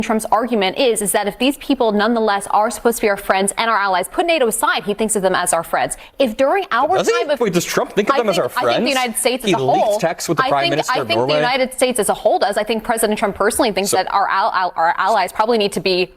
Trump's argument is that if these people nonetheless are supposed to be our friends and our allies, put NATO aside, he thinks of them as our friends. If during our does Trump think of them as our friends? I think the United States as a whole. He leaked texts with the Prime Minister of Norway. I think the United States as a whole does. I think President Trump personally thinks that our allies probably need to be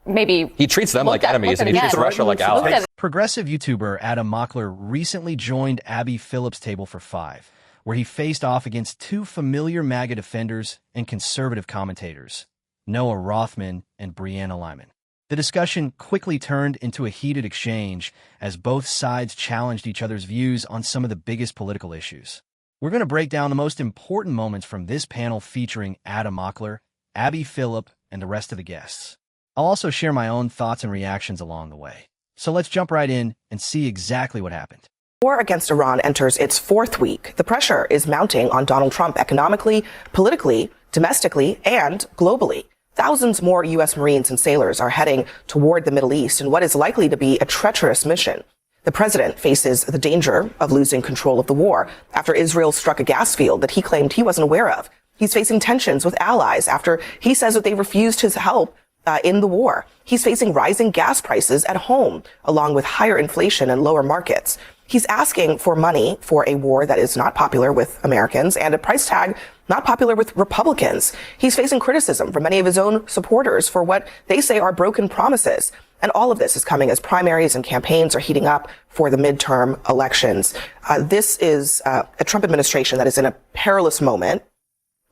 maybe. He treats them like enemies, and he treats Russia like allies. Progressive YouTuber Adam Mockler recently joined Abby Phillips' table for five, where he faced off against two familiar MAGA defenders and conservative commentators, Noah Rothman and Brianna Lyman. The discussion quickly turned into a heated exchange as both sides challenged each other's views on some of the biggest political issues. We're going to break down the most important moments from this panel featuring Adam Mockler, Abby Phillips, and the rest of the guests. I'll also share my own thoughts and reactions along the way. So let's jump right in and see exactly what happened. War against Iran enters its fourth week. The pressure is mounting on Donald Trump economically, politically, domestically, and globally. Thousands more U.S. Marines and sailors are heading toward the Middle East in what is likely to be a treacherous mission. The president faces the danger of losing control of the war after Israel struck a gas field that he claimed he wasn't aware of. He's facing tensions with allies after he says that they refused his help in the war. He's facing rising gas prices at home, along with higher inflation and lower markets. He's asking for money for a war that is not popular with Americans and a price tag not popular with Republicans. He's facing criticism from many of his own supporters for what they say are broken promises. And all of this is coming as primaries and campaigns are heating up for the midterm elections. This is a Trump administration that is in a perilous moment,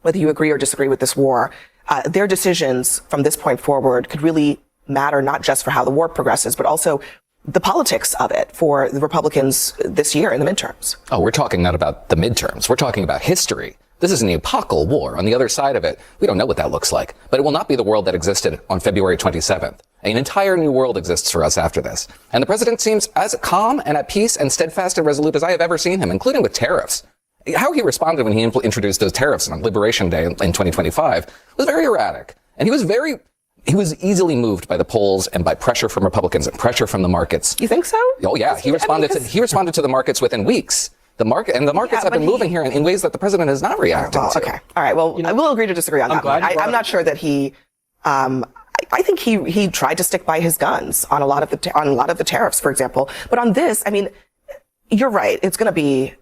whether you agree or disagree with this war. Their decisions from this point forward could really matter not just for how the war progresses, but also the politics of it for the Republicans this year in the midterms. Oh, we're talking not about the midterms. We're talking about history. This is an epochal war. On the other side of it, we don't know what that looks like, but it will not be the world that existed on February 27th. An entire new world exists for us after this. And the president seems as calm and at peace and steadfast and resolute as I have ever seen him, including with tariffs. How he responded when he introduced those tariffs on Liberation Day in 2025 was very erratic. And he was easily moved by the polls and by pressure from Republicans and pressure from the markets. You think so? Oh yeah, he responded to the markets within weeks. The markets have been moving here in ways that the president has not reacted to. Okay. All right. Well, I will agree to disagree on that one. I'm not sure that he, I think he tried to stick by his guns on a lot of the tariffs, for example. But on this, I mean, you're right. It's going to be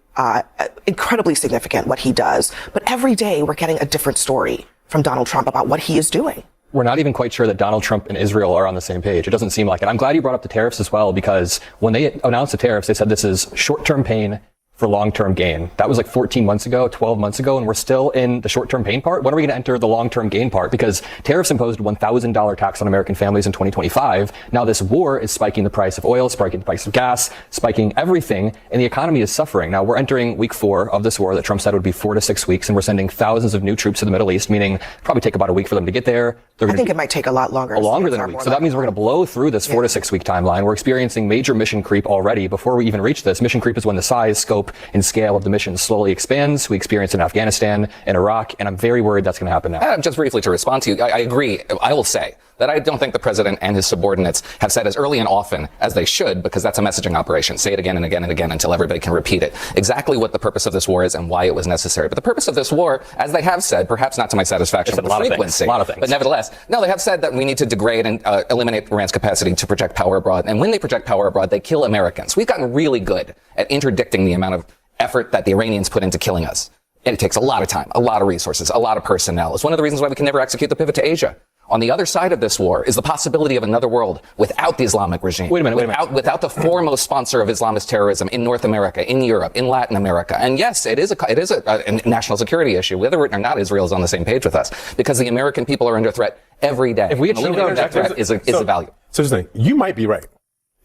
incredibly significant what he does. But every day we're getting a different story from Donald Trump about what he is doing. We're not even quite sure that Donald Trump and Israel are on the same page. It doesn't seem like it. I'm glad you brought up the tariffs as well, because when they announced the tariffs, they said this is short-term pain for long-term gain. That was like 14 months ago, 12 months ago, and we're still in the short-term pain part. When are we going to enter the long-term gain part? Because tariffs imposed a $1,000 tax on American families in 2025. Now this war is spiking the price of oil, spiking the price of gas, spiking everything, and the economy is suffering. Now we're entering week 4 of this war that Trump said would be 4 to 6 weeks, and we're sending thousands of new troops to the Middle East, meaning probably take about a week for them to get there. I think it might take a lot longer. Longer than a week. So that means we're going to blow through this 4 to 6 week timeline. We're experiencing major mission creep already. Before we even reach this, mission creep is when the size, scope, and scale of the mission slowly expands. We experience in Afghanistan and Iraq, and I'm very worried that's going to happen now. Just briefly to respond to you, I agree. I will say that I don't think the president and his subordinates have said as early and often as they should, because that's a messaging operation. Say it again and again and again until everybody can repeat it. Exactly what the purpose of this war is and why it was necessary. But the purpose of this war, as they have said, perhaps not to my satisfaction, but the frequency, a lot of things. But nevertheless, no, they have said that we need to degrade and eliminate Iran's capacity to project power abroad. And when they project power abroad, they kill Americans. We've gotten really good at interdicting the amount of effort that the Iranians put into killing us. And it takes a lot of time, a lot of resources, a lot of personnel. It's one of the reasons why we can never execute the pivot to Asia. On the other side of this war is the possibility of another world without the Islamic regime. Wait a minute. Without the foremost sponsor of Islamist terrorism in North America, in Europe, in Latin America. And yes, it is a national security issue, whether or not Israel is on the same page with us, because the American people are under threat every day. If we achieve that threat is a value. So just think, you might be right.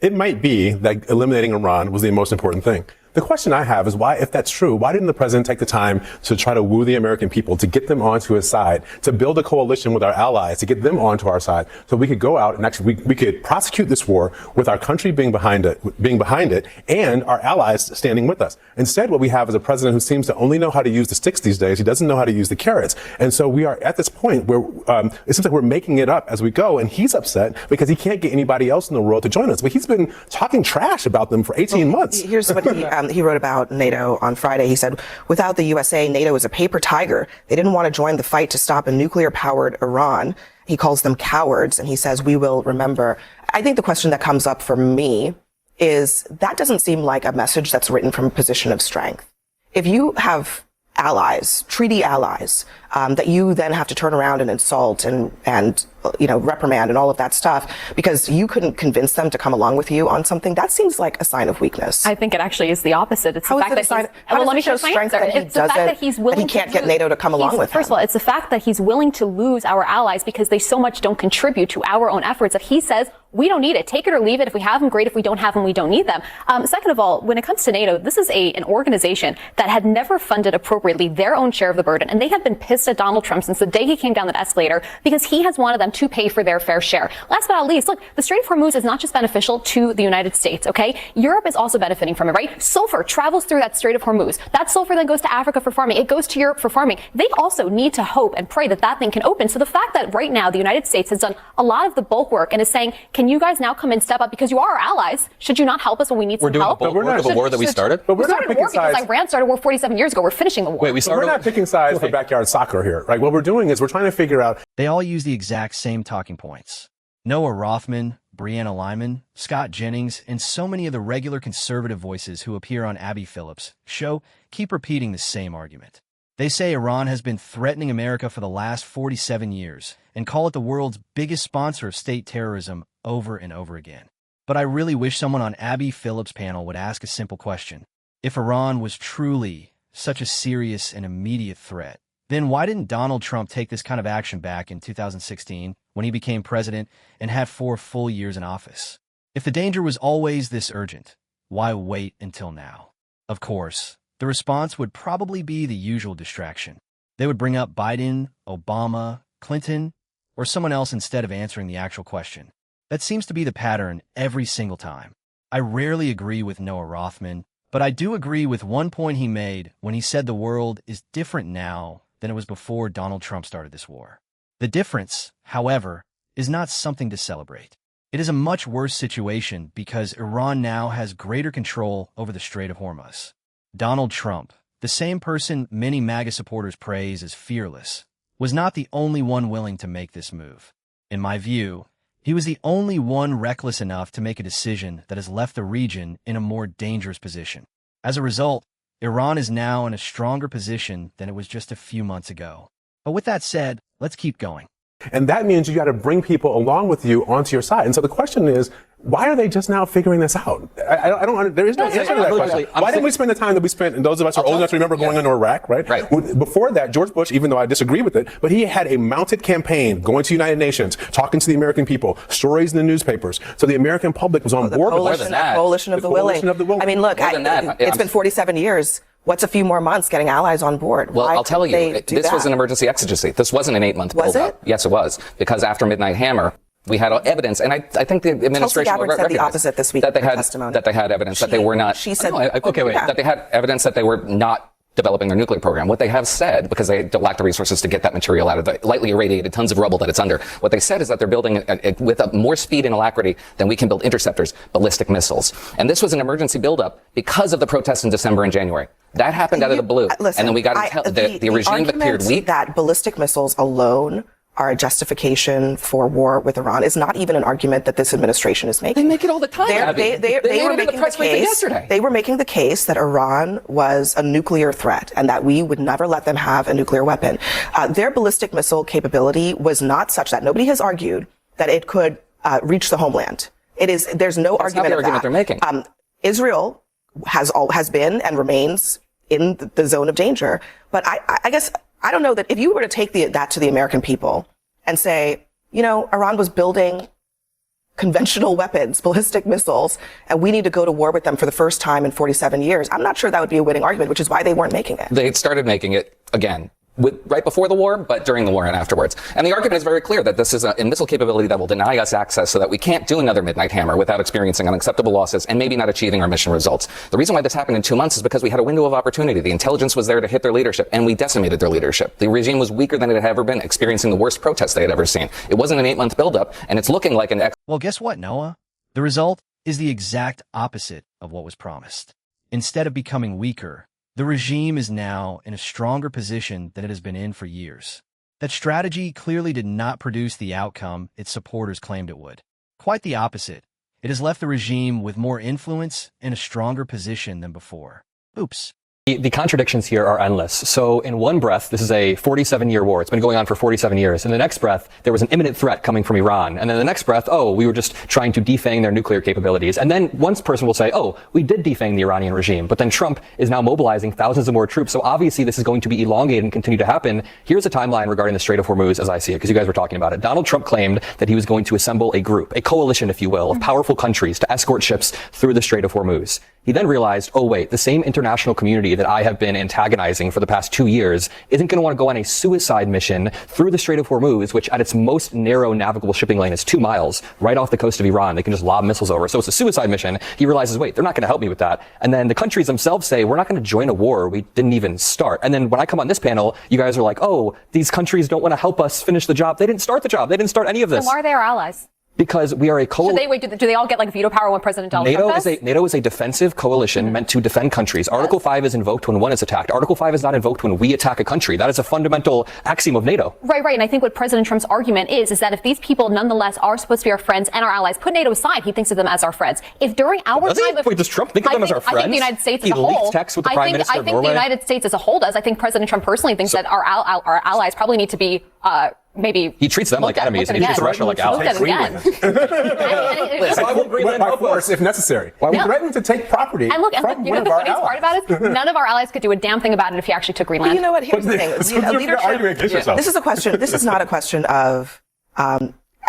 It might be that eliminating Iran was the most important thing. The question I have is why, if that's true, why didn't the president take the time to try to woo the American people, to get them onto his side, to build a coalition with our allies, to get them onto our side, so we could go out and actually we could prosecute this war with our country being behind it, and our allies standing with us. Instead, what we have is a president who seems to only know how to use the sticks these days. He doesn't know how to use the carrots. And so we are at this point where it seems like we're making it up as we go, and he's upset because he can't get anybody else in the world to join us. But he's been talking trash about them for 18 months. Here's what he wrote about NATO on Friday. He said, without the USA, NATO is a paper tiger. They didn't want to join the fight to stop a nuclear-powered Iran. He calls them cowards, and he says, we will remember. I think the question that comes up for me is that doesn't seem like a message that's written from a position of strength. If you have allies, treaty allies, that you then have to turn around and insult and reprimand and all of that stuff because you couldn't convince them to come along with you on something, that seems like a sign of weakness. I think it actually is the opposite. It's the fact that let me show strength that it's the fact that he's willing he can't get NATO to come along with him. First of all, it's the fact that he's willing to lose our allies because they so much don't contribute to our own efforts that he says we don't need it. Take it or leave it. If we have them, great. If we don't have them, we don't need them. Second of all, when it comes to NATO, this is an organization that had never funded appropriately their own share of the burden, and they have been pissed at Donald Trump since the day he came down that escalator because he has wanted them to pay for their fair share. Last but not least, look, the Strait of Hormuz is not just beneficial to the United States, okay? Europe is also benefiting from it, right? Sulfur travels through that Strait of Hormuz. That sulfur then goes to Africa for farming. It goes to Europe for farming. They also need to hope and pray that that thing can open. So the fact that right now the United States has done a lot of the bulk work and is saying, can you guys now come and step up because you are our allies? Should you not help us when we need some help? We're doing the bulk work of a war that we started? But we're we started not a war picking because sides. Iran started a war 47 years ago. We're finishing the war. Wait, We're not picking sides for backyard soccer here, right? What we're doing is we're trying to figure out. They all use the exact same talking points. Noah Rothman, Breanna Lyman, Scott Jennings, and so many of the regular conservative voices who appear on Abby Phillips' show keep repeating the same argument. They say Iran has been threatening America for the last 47 years and call it the world's biggest sponsor of state terrorism over and over again. But I really wish someone on Abby Phillips' panel would ask a simple question. If Iran was truly such a serious and immediate threat, then why didn't Donald Trump take this kind of action back in 2016 when he became president and had 4 full years in office? If the danger was always this urgent, why wait until now? Of course, the response would probably be the usual distraction. They would bring up Biden, Obama, Clinton, or someone else instead of answering the actual question. That seems to be the pattern every single time. I rarely agree with Noah Rothman, but I do agree with one point he made when he said the world is different now than it was before Donald Trump started this war. The difference, however, is not something to celebrate. It is a much worse situation because Iran now has greater control over the Strait of Hormuz. Donald Trump, the same person many MAGA supporters praise as fearless, was not the only one willing to make this move. In my view, he was the only one reckless enough to make a decision that has left the region in a more dangerous position. As a result, Iran is now in a stronger position than it was just a few months ago. But with that said, let's keep going. And that means you got to bring people along with you onto your side. And so the question is, why are they just now figuring this out? I don't. There is no answer to that question. Why didn't we spend the time that we spent? And those of us who are old enough to remember going into Iraq, right? Right. Before that, George Bush, even though I disagree with it, but he had a mounted campaign going to the United Nations, talking to the American people, stories in the newspapers. So the American public was on board with The that. coalition of the willing. I mean, look, it's been 47 years. What's a few more months getting allies on board? Well, I'll tell you, this was an emergency exigency. This wasn't an 8-month build-up. Was it? Yes, it was. Because after Midnight Hammer, we had evidence, and I think the administration said the opposite this week that they in had testimony. That they had evidence that they were not. She said, that they had evidence that they were not developing their nuclear program. What they have said, because they lack the resources to get that material out of the lightly irradiated tons of rubble that it's under, what they said is that they're building it with more speed and alacrity than we can build interceptors, ballistic missiles. And this was an emergency buildup because of the protests in December and January. That happened out of the blue. Listen, and then we got the regime appeared weak. That ballistic missiles alone are a justification for war with Iran is not even an argument that this administration is making. They make it all the time. They were making the case. They were making the case that Iran was a nuclear threat and that we would never let them have a nuclear weapon. Their ballistic missile capability was not such that nobody has argued that it could reach the homeland. There's no argument of that. They're making. Israel has been and remains in the zone of danger. But I guess I don't know that if you were to take that to the American people and say, Iran was building conventional weapons, ballistic missiles, and we need to go to war with them for the first time in 47 years, I'm not sure that would be a winning argument, which is why they weren't making it. They started making it again. Right before the war, but during the war and afterwards. And the argument is very clear that this is a missile capability that will deny us access so that we can't do another Midnight Hammer without experiencing unacceptable losses and maybe not achieving our mission results. The reason why this happened in 2 months is because we had a window of opportunity. The intelligence was there to hit their leadership, and we decimated their leadership. The regime was weaker than it had ever been, experiencing the worst protests they had ever seen. It wasn't an 8-month buildup, and it's looking like Well, guess what, Noah? The result is the exact opposite of what was promised. Instead of becoming weaker, the regime is now in a stronger position than it has been in for years. That strategy clearly did not produce the outcome its supporters claimed it would. Quite the opposite. It has left the regime with more influence and a stronger position than before. Oops. The contradictions here are endless. So in one breath, this is a 47-year war. It's been going on for 47 years. In the next breath, there was an imminent threat coming from Iran. And then the next breath, oh, we were just trying to defang their nuclear capabilities. And then one person will say, oh, we did defang the Iranian regime. But then Trump is now mobilizing thousands of more troops. So obviously this is going to be elongated and continue to happen. Here's a timeline regarding the Strait of Hormuz as I see it, because you guys were talking about it. Donald Trump claimed that he was going to assemble a group, a coalition, if you will, of powerful countries to escort ships through the Strait of Hormuz. He then realized, oh wait, the same international community that I have been antagonizing for the past 2 years isn't going to want to go on a suicide mission through the Strait of Hormuz, which at its most narrow navigable shipping lane is 2 miles right off the coast of Iran. They can just lob missiles over. So it's a suicide mission. He realizes, wait, they're not going to help me with that. And then the countries themselves say, we're not going to join a war we didn't even start. And then when I come on this panel, you guys are like, oh, these countries don't want to help us finish the job. They didn't start the job. They didn't start any of this. So why are they our allies? Because we are a coalition. Do they all get like veto power when President Donald Trump does? NATO is a defensive coalition meant to defend countries. Article 5 is invoked when one is attacked. Article 5 is not invoked when we attack a country. That is a fundamental axiom of NATO. Right. And I think what President Trump's argument is that if these people nonetheless are supposed to be our friends and our allies, put NATO aside, he thinks of them as our friends. If during our time of... Wait, does Trump think of them as our friends? I think the United States as a whole... He leaked texts with the Prime Minister of Norway? I think the United States as a whole does. I think President Trump personally thinks that our allies probably need to be... maybe he treats them like enemies and he treats Russia like allies. By force, if necessary. He threatened to take property from one of our allies. Part about it? None of our allies could do a damn thing about it if he actually took Greenland. But you know what? Here's the thing. This is a question. This is not a question of. I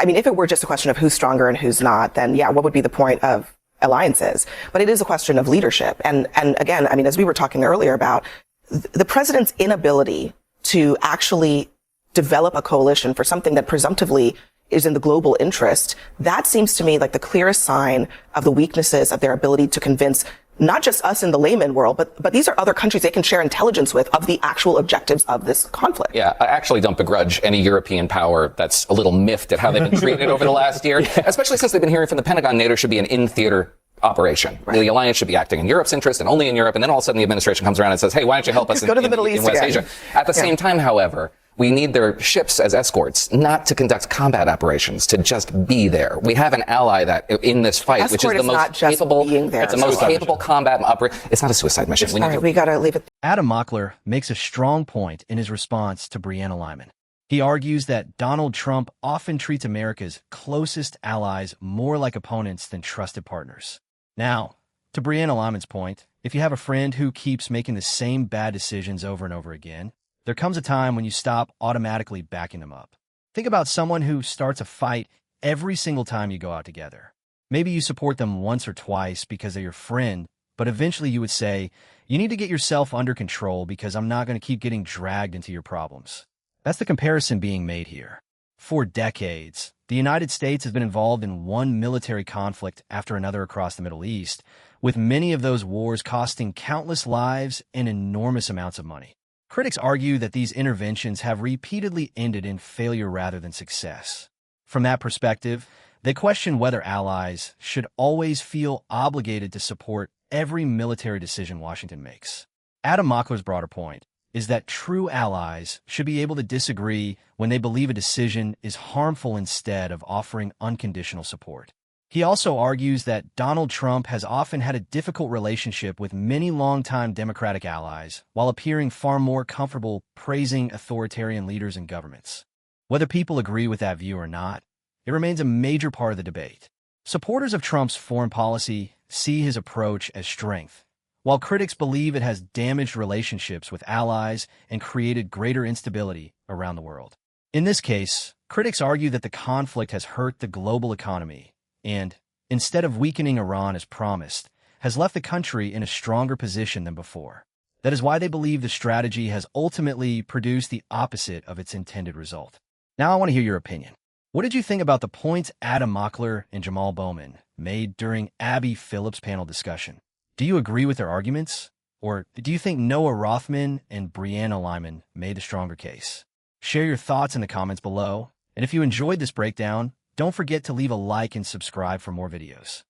mean, if it were just a question of who's stronger and who's not, then yeah, what would be the point of alliances? But it is a question of leadership. And again, I mean, as we were talking earlier about the president's inability to actually develop a coalition for something that presumptively is in the global interest, that seems to me like the clearest sign of the weaknesses of their ability to convince not just us in the layman world, but these are other countries they can share intelligence with of the actual objectives of this conflict. Yeah, I actually don't begrudge any European power that's a little miffed at how they've been treated over the last year, especially since they've been hearing from the Pentagon NATO should be an in-theater operation. Right. The alliance should be acting in Europe's interest and only in Europe, and then all of a sudden the administration comes around and says, hey, why don't you help us go to the Middle East in West again. Asia? At the same time, however, we need their ships as escorts, not to conduct combat operations, to just be there. We have an ally that in this fight, which is the most capable, it's the most capable combat operation. It's not a suicide mission. We gotta leave it. Adam Mockler makes a strong point in his response to Breanna Lyman. He argues that Donald Trump often treats America's closest allies more like opponents than trusted partners. Now, to Breanna Lyman's point, if you have a friend who keeps making the same bad decisions over and over again, there comes a time when you stop automatically backing them up. Think about someone who starts a fight every single time you go out together. Maybe you support them once or twice because they're your friend, but eventually you would say, you need to get yourself under control because I'm not going to keep getting dragged into your problems. That's the comparison being made here. For decades, the United States has been involved in one military conflict after another across the Middle East, with many of those wars costing countless lives and enormous amounts of money. Critics argue that these interventions have repeatedly ended in failure rather than success. From that perspective, they question whether allies should always feel obligated to support every military decision Washington makes. Adam Mockler's broader point is that true allies should be able to disagree when they believe a decision is harmful instead of offering unconditional support. He also argues that Donald Trump has often had a difficult relationship with many longtime Democratic allies, while appearing far more comfortable praising authoritarian leaders and governments. Whether people agree with that view or not, it remains a major part of the debate. Supporters of Trump's foreign policy see his approach as strength, while critics believe it has damaged relationships with allies and created greater instability around the world. In this case, critics argue that the conflict has hurt the global economy and, instead of weakening Iran as promised, has left the country in a stronger position than before. That is why they believe the strategy has ultimately produced the opposite of its intended result. Now I want to hear your opinion. What did you think about the points Adam Mockler and Jamal Bowman made during Abby Phillips' panel discussion? Do you agree with their arguments? Or do you think Noah Rothman and Breanna Lyman made the stronger case? Share your thoughts in the comments below. And if you enjoyed this breakdown, don't forget to leave a like and subscribe for more videos.